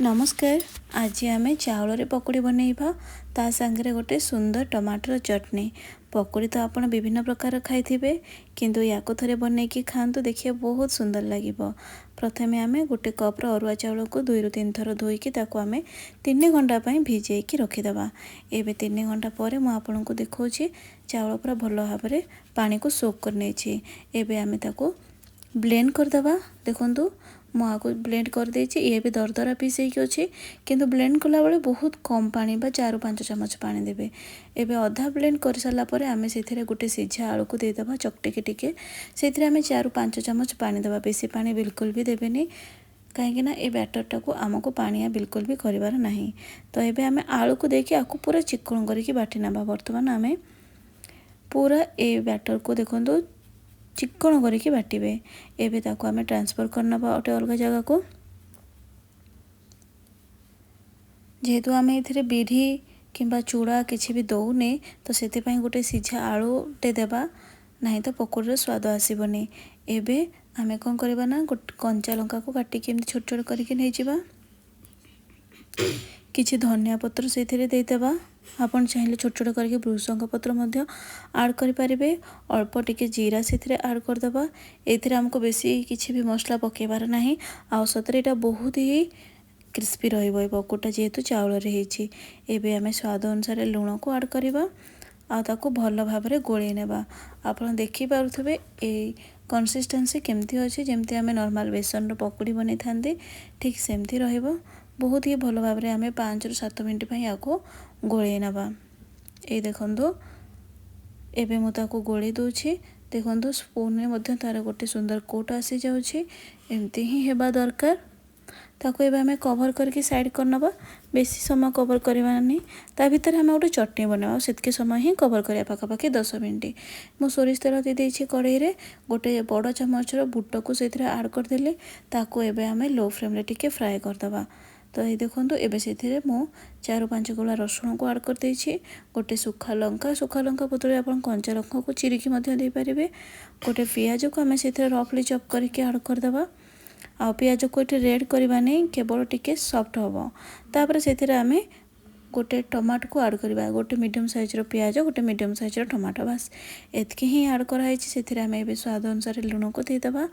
नमस्कार। आज आम चाउल पकोड़ी बनइबा ता सांगरे गोटे सुंदर टमाटर चटनी। पकोड़ी तो आप विभिन्न प्रकार खाइथिबे किंतु याको थरे बनैकी खातु देखिए बहुत सुंदर लगे। प्रथमे आम गोटे कप्र अरुआ चाउल को 2 ରୁ 3 थर धोईकी ताको आम 3 घंटा भिजेकी रखीदबा। एबे 3 घंटा पर मुझे देखा चाउल पूरा भल भाव में पानी को सोक कर नहीं। एबे आम ताको ब्लेंड करदबा। देखु मुझे ब्लेंड कर देछि। ये भी दरदरा पीस अच्छी किंतु ब्लेंड कला बेले बहुत कम पानी बा 4 ରୁ 5 ଚାମଚ पानी देबे। एबे अधा ब्लेंड कर सारा पर आम से गोटे सीझा आलू को देदबा चकटिकी टिके से आम 4 ରୁ 5 ଚାମଚ पानी देबा। बेसी पानी बिल्कुल भी देबेनी कहीं ये बैटरटा को आमको पानिया बिल्कुल भी करिवार नहीं। तो ये आम आलू को देके आपको पूरा चिक्कण करके बाटी नबा। बर्तमान आम पूरा ए बैटर को देखो चिक्कण करके बाटिबे। एबे ताको आमे ट्रांसफर करनबा गोटे अलग जगह को। जेहेतु आमे इथिरे बिरी किंबा चूड़ा किछि भी दौने तो सेति गोटे सीझा आलू टे देबा नहीं तो पकोड़ीर स्वाद आसीबनी। एबे आमे कौन करबा ना कंचा लंका को काटिकी एमती छोट छोट करके नहीं जिबा। किछि धनिया पत्र से देदेबा। आपन चाहिए छोट छोट करके भृषंग पत्र मध्य ऐड करि परिबे। अल्प टिके जीरा से ऐड करदबा। एथिरे हमको बेसी किछि भी मसला पकेबार नहीं। आ सतरे एटा बहुत ही क्रिस्पी रहिबो ए पकोड़ा जेहेतु चाउल रे हेछि। एबे आमे स्वाद अनुसार लूण को ऐड करिबा आ ताको भल भाव में गोळै नेबा। आपन देखि पारुथबे ए कंसिस्टेंसी केमती अछि जेमती आमे नॉर्मल बेसन रो पकोड़ी बनै थांदे ठीक सेमती रहिबो। बहुत ही भल भाव में आमे 5 ରୁ 7 मिनिट याको गोळै नबा। ए देखंदो एबे मु ताको गोळै दोछि। देखंदो स्पून में मध्य तार गोटे सुंदर कोट आसी जाउछि। एमती ही हेबा दरकार। ताको एबे आमे कवर करके साइड करनबा। बेसी समय कवर करबा नहीं। ता भीतर हमें गोटे चटनी बनावा सेतके समय ही कवर करिया पाखापाखि 10 मिनिट। मु सोरिष तेल दे देछि कढ़ाई रे। गोटे बड़ चमच रो बुट को सेथिरे ऐड कर देले। ताको एबे आमे लो फ्लेम रे टिके फ्राई करदबा। तो ये देखो एबे से मु 4 ରୁ 5 गोला रसुण को ऐड कर देछि। गोटे सुखा लंका बदले आप कंचा लंका को चिरिकी दे पारिबे। गोटे पियाज को आम से रफली चॉप करके ऐड करदबा। आ पियाज को ये रेड करबा नहीं केवल टिके सॉफ्ट हम। तापर से आम गोटे टमाटो को ऐड करबा। गोटे मीडियम साइज रो पियाज गोटे मीडियम साइज रो टमाटो बस एतके ही ऐड कराई। से आम ए स्वाद अनुसार लूण को देदबा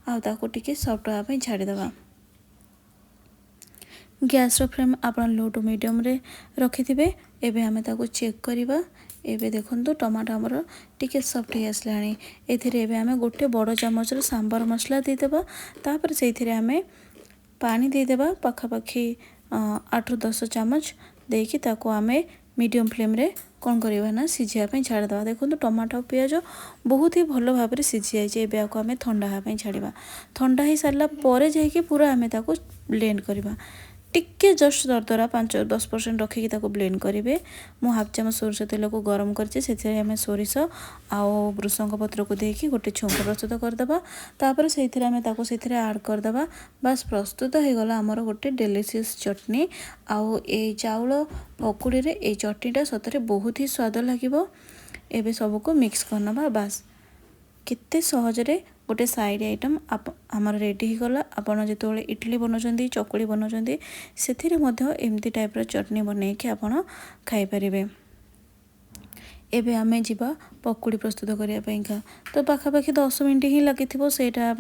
आ ताको टिके सॉफ्ट होगा छाड़ीदबा। गैस रो फ्लेम आप लो टू मीडियम रे रखिथिबे। एबे हमें ताको चेक करिबा। एबे देखंतु टमाटो हमर टिके सॉफ्ट हो आसलानी। एथिरे एबे हमें गोटे बड़ चमच रो सांबर मसला दे देबा। तापर सेथिरे हमें पानी दे देबा पाखापाखि 8 ରୁ 10 ଚାମଚ देकी ताको हमें मीडियम फ्लेम रे कौन करबा ना सिझिया पे छाड़ दबा। देखंतु टमाटो पियाज बहुत ही भल भाव में सिझी जाइए। एबे आको हमें ठंडा होगा छाड़िबा। ठंडा हो सारा पर जाइए पूरा हमें ताको ब्लेंड करबा। टिके जस्ट दरदरा 5-10% रखिकी ताको ब्लेंड करेंगे। मु हाफ चामच सोरिष तेल को गरम करछि। से आम सोरिष आउ भृषंग पत्र को देकी गोटे छुंक प्रस्तुत करदबा। तापर सेथिरे आम ताको सेथिरे ऐड करदबा। बस प्रस्तुत हो गला हमर गोटे डिलीशियस चटनी। आउ ए चाउल पकोड़ी रे ए चटनीटा सतरे बहुत ही स्वाद लागिबो। एबे सबको मिक्स करनबा। बस केते सहजरे गोटे साइड आइटम आमर रेडी हो गला। आपन जेतोले इडली बनाउछंती चकुली बनाउछंती सेथिरे मध्य एमती टाइप रो चटनी बनैके आपन खाइ परिबे। एबे आमे जिबा पकोड़ी प्रस्तुत करिया पैका। तो पाखापाखि 10 मिनिट ही लागिथिबो सेटा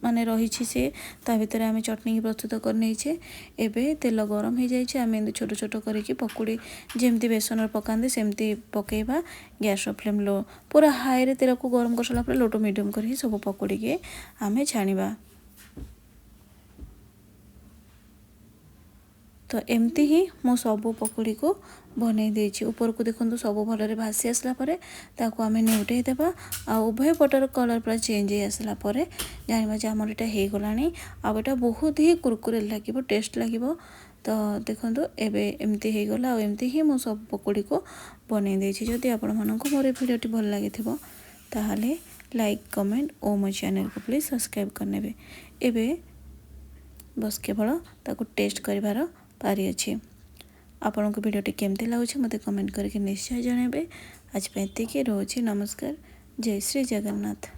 माने रही से ता भीतर आम चटनी प्रस्तुत कर नहीं। एबे तेल गरम हो जाए आम छोट छोट करके पकोड़ी जमती बेसन पकाते सेमती पकेबा। गैस फ्लेम लो पूरा हाई रे तेल को गरम कर सारा लो टू मीडियम कर सब पकोड़ी के आम छाणीबा। तो एमती ही मो सबू पकोड़ी को बनै देछि। ऊपर को देखो सब भल भासी आसला परे ताको आमे नेउटे देबा। आ उभय पटर कलर पूरा चेंज हो आसला परे जानिबा जे हमर एटा हे गलानी। आ एटा बहुत ही कुरकुरे लागिबो टेस्ट लागिबो। तो देखो एबे एमती हे गला। आ एमती ही मो सब पकोड़ी को बनै देछि। जदि आपण मानको मोर वीडियोटी भल लागिथिबो ताहाले लाइक कमेंट ओ मो चैनल को प्लीज सब्सक्राइब करनेबे। एबे बस केवल ताको टेस्ट करिवार पारी अच्छे। आपण को वीडियोटी केमती लगुच मते कमेंट करके निश्चय जणाइबे। आज पे एतिकी रोची। नमस्कार। जय श्री जगन्नाथ।